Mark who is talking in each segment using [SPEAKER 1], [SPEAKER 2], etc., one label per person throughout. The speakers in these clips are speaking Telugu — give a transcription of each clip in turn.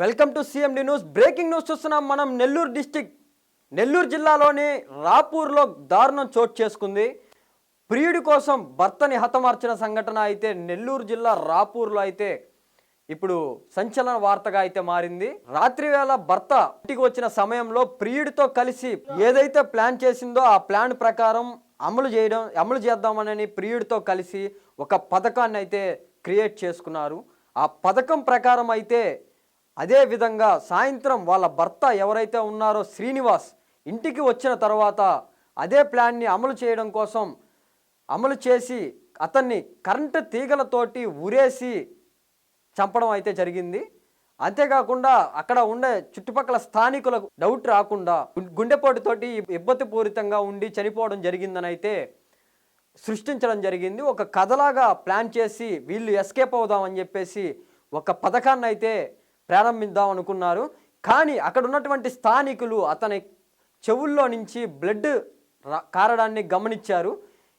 [SPEAKER 1] Welcome to CMD news. Breaking news చూస్తున్నాం. మనం నెల్లూరు జిల్లాలోని రాపూర్లో దారుణం చోటు చేసుకుంది. ప్రియుడి కోసం భర్తని హతమార్చిన సంఘటన అయితే నెల్లూరు జిల్లా రాపూర్లో అయితే ఇప్పుడు సంచలన వార్తగా అయితే మారింది. రాత్రి వేళ భర్త ఇంటికి వచ్చిన సమయంలో ప్రియుడితో కలిసి ఏదైతే ప్లాన్ చేసిందో ఆ ప్లాన్ ప్రకారం అమలు చేద్దామని ప్రియుడితో కలిసి ఒక పథకాన్ని అయితే క్రియేట్ చేసుకున్నారు. ఆ పథకం ప్రకారం అయితే అదే విధంగా సాయంత్రం వాళ్ళ భర్త ఎవరైతే ఉన్నారో శ్రీనివాస్ ఇంటికి వచ్చిన తర్వాత అదే ప్లాన్ని అమలు చేసి అతన్ని కరెంటు తీగలతోటి ఉరేసి చంపడం అయితే జరిగింది. అంతేకాకుండా అక్కడ ఉండే చుట్టుపక్కల స్థానికులకు డౌట్ రాకుండా గుండెపోటుతోటి ఇబ్బందిపూరితంగా ఉండి చనిపోవడం జరిగిందని అయితే సృష్టించడం జరిగింది. ఒక కథలాగా ప్లాన్ చేసి వీళ్ళు ఎస్కేప్ అవుదామని చెప్పేసి ఒక పథకాన్ని అయితే ప్రారంభిద్దాం అనుకున్నారు. కానీ అక్కడ ఉన్నటువంటి స్థానికులు అతని చెవుల్లో నుంచి బ్లడ్ కారడాన్ని గమనించారు.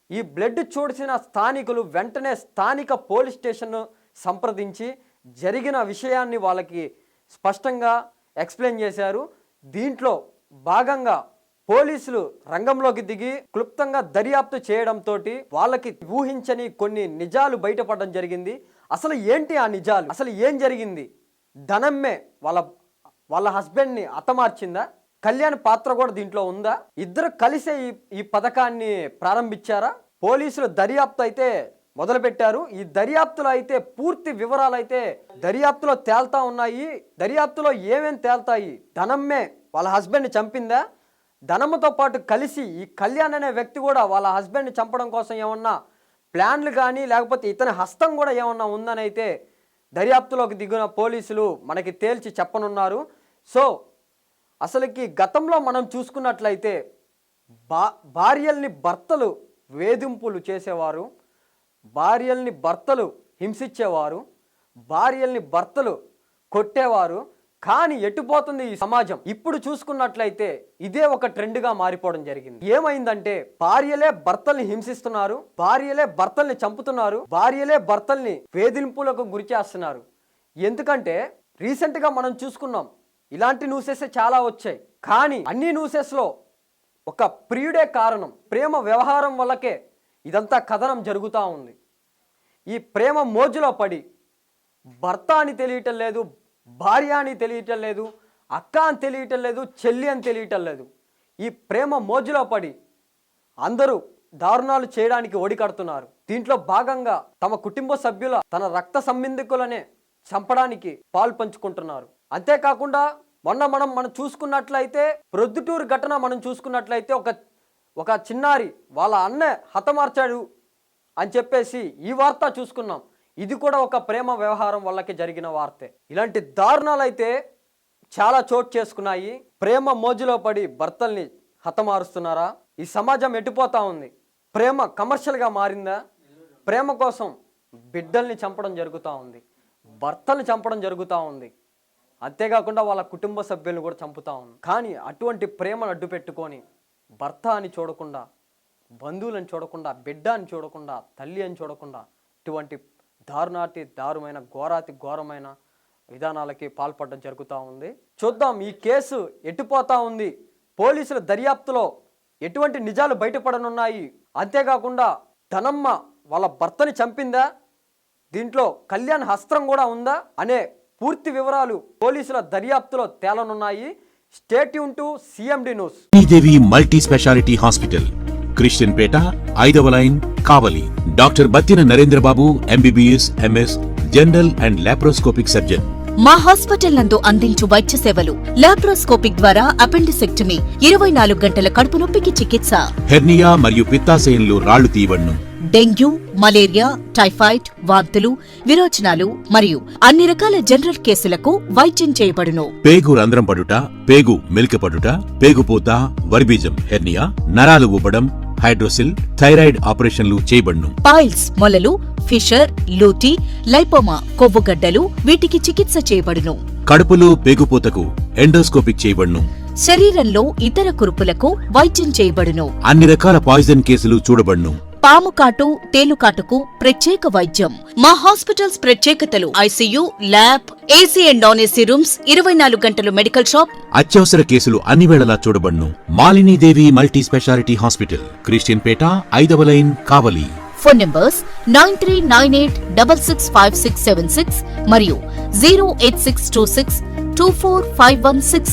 [SPEAKER 1] ఈ బ్లడ్ చూసిన స్థానికులు వెంటనే స్థానిక పోలీస్ స్టేషన్ సంప్రదించి జరిగిన విషయాన్ని వాళ్ళకి స్పష్టంగా ఎక్స్ప్లెయిన్ చేశారు. దీంట్లో భాగంగా పోలీసులు రంగంలోకి దిగి క్లుప్తంగా దర్యాప్తు చేయడంతో వాళ్ళకి ఊహించని కొన్ని నిజాలు బయటపడడం జరిగింది. అసలు ఏంటి ఆ నిజాలు? అసలు ఏం జరిగింది? ధనమ్మే వాళ్ళ హస్బెండ్ని హతమార్చిందా? కళ్యాణ్ పాత్ర కూడా దీంట్లో ఉందా? ఇద్దరు కలిసే ఈ పథకాన్ని ప్రారంభించారా? పోలీసులు దర్యాప్తు అయితే మొదలుపెట్టారు. ఈ దర్యాప్తులో అయితే పూర్తి వివరాలు అయితే దర్యాప్తులో తేల్తా ఉన్నాయి. దర్యాప్తులో ఏమేమి తేల్తాయి? ధనమ్మే వాళ్ళ హస్బెండ్ని చంపిందా? ధనముతో పాటు కలిసి ఈ కళ్యాణ్ అనే వ్యక్తి కూడా వాళ్ళ హస్బెండ్ని చంపడం కోసం ఏమన్నా ప్లాన్లు కానీ లేకపోతే ఇతని హస్తం కూడా ఏమన్నా ఉందని అయితే దర్యాప్తులోకి దిగిన పోలీసులు మనకి తేల్చి చెప్పనున్నారు. సో అసలుకి గతంలో మనం చూసుకున్నట్లయితే భార్యల్ని భర్తలు వేధింపులు చేసేవారు, భార్యల్ని భర్తలు హింసించేవారు, భార్యల్ని భర్తలు కొట్టేవారు. కానీ ఎటుపోతుంది ఈ సమాజం? ఇప్పుడు చూసుకున్నట్లయితే ఇదే ఒక ట్రెండ్గా మారిపోవడం జరిగింది. ఏమైందంటే భార్యలే భర్తల్ని హింసిస్తున్నారు, భార్యలే భర్తల్ని చంపుతున్నారు, భార్యలే భర్తల్ని వేధింపులకు గురి చేస్తున్నారు. ఎందుకంటే రీసెంట్గా మనం చూసుకున్నాం, ఇలాంటి న్యూసెస్ చాలా వచ్చాయి. కానీ అన్ని న్యూసెస్లో ఒక ప్రియుడే కారణం. ప్రేమ వ్యవహారం వల్లకే ఇదంతా కథనం జరుగుతూ ఉంది. ఈ ప్రేమ మోజులో పడి భర్త అని తెలియటం లేదు, భార్య అని తెలియటం లేదు, అక్క అని తెలియటం లేదు, చెల్లి అని తెలియటం లేదు. ఈ ప్రేమ మోజులో పడి అందరూ దారుణాలు చేయడానికి ఒడికడుతున్నారు. దీంట్లో భాగంగా తమ కుటుంబ సభ్యుల తన రక్త సంబంధికులనే చంపడానికి పాలు పంచుకుంటున్నారు. అంతేకాకుండా మొన్న మనం చూసుకున్నట్లయితే ప్రొద్దుటూరు ఘటన మనం చూసుకున్నట్లయితే ఒక చిన్నారి వాళ్ళ అన్న హతమార్చాడు అని చెప్పేసి ఈ వార్త చూసుకున్నాం. ఇది కూడా ఒక ప్రేమ వ్యవహారం వల్లకి జరిగిన వార్తే. ఇలాంటి దారుణాలు అయితే చాలా చోటు చేసుకున్నాయి. ప్రేమ మోజులో పడి భర్తల్ని హతమారుస్తున్నారా? ఈ సమాజం ఎటుపోతా ఉంది? ప్రేమ కమర్షియల్గా మారిందా? ప్రేమ కోసం బిడ్డల్ని చంపడం జరుగుతూ ఉంది, భర్తల్ని చంపడం జరుగుతూ ఉంది. అంతేకాకుండా వాళ్ళ కుటుంబ సభ్యులను కూడా చంపుతా ఉంది. కానీ అటువంటి ప్రేమను అడ్డు పెట్టుకొని భర్త అని చూడకుండా, బంధువులను చూడకుండా, బిడ్డ అని చూడకుండా, తల్లి అని చూడకుండా ఇటువంటి దారుణమైన ఘోరమైన విధానాలకి పాల్పడడం జరుగుతూ ఉంది. చూద్దాం ఈ కేసు ఎటుపోతా ఉంది. పోలీసుల దర్యాప్తులో ఎటువంటి నిజాలు బయటపడనున్నాయి? అంతేకాకుండా ధనమ్మ వాళ్ళ భర్తని చంపిందా? దీంట్లో కళ్యాణ్ హస్తం కూడా ఉందా అనే పూర్తి వివరాలు పోలీసుల దర్యాప్తులో తేలనున్నాయి. Stay tune to CMD news.
[SPEAKER 2] Sridevi multi speciality hospital, Christian Peta, 5వ line, Kavali. Doctor Battina Narendrababu, MBBS, MS, general and laparoscopic surgeon.
[SPEAKER 3] మా హాస్పిటల్ నందు అందించు వైద్య సేవలు: లాప్రోస్కోపిక్ ద్వారా అపెండిసెక్టమీ, 24 గంటల కడుపు నొప్పికి చికిత్స,
[SPEAKER 2] హెర్నియా మరియు పిత్తాశయంలో రాళ్లు తీయబడును,
[SPEAKER 3] డెంగ్యూ, మలేరియా, టైఫాయిడ్, వాంతులు, విరోచనాలు మరియు అన్ని రకాల జనరల్ కేసులకు వైద్యం చేయబడును.
[SPEAKER 2] పేగు రంధ్రం పడుట, పేగు మెలికపడుట, పేగుపూత, వర్బీజం, హెర్నియా, నరాలు ఉబ్బడం, హైడ్రోసిల్, థైరాయిడ్ ఆపరేషన్లు చేయబడును.
[SPEAKER 3] పైల్స్, మొలలు, ఫిషర్, లూటీ, లైపోమా, కొవ్వుగడ్డలు, వీటికి చికిత్స చేయబడును.
[SPEAKER 2] కడుపులో పేగుపూతకు ఎండోస్కోపిక్ చేయబడును.
[SPEAKER 3] శరీరంలో ఇతర కురుపులకు వైద్యం చేయబడును.
[SPEAKER 2] అన్ని రకాల పాయిజన్ కేసులు చూడబడును.
[SPEAKER 3] పాము కాటు, తేలుకాటుకు ప్రత్యేక వైద్యం. మా హాస్పిటల్స్ ప్రత్యేకతలు: ICU, lab, AC and non AC rooms, 24 గంటలు మెడికల్ షాప్.
[SPEAKER 2] అత్యవసర కేసులు అన్ని వేళలా చూడబడును. Malinidevi multi speciality hospital, Christian Peta, 5వ లైన్, కావలి.
[SPEAKER 3] ఫోన్ నంబర్స్ 9398665676 మరియు 08626245166.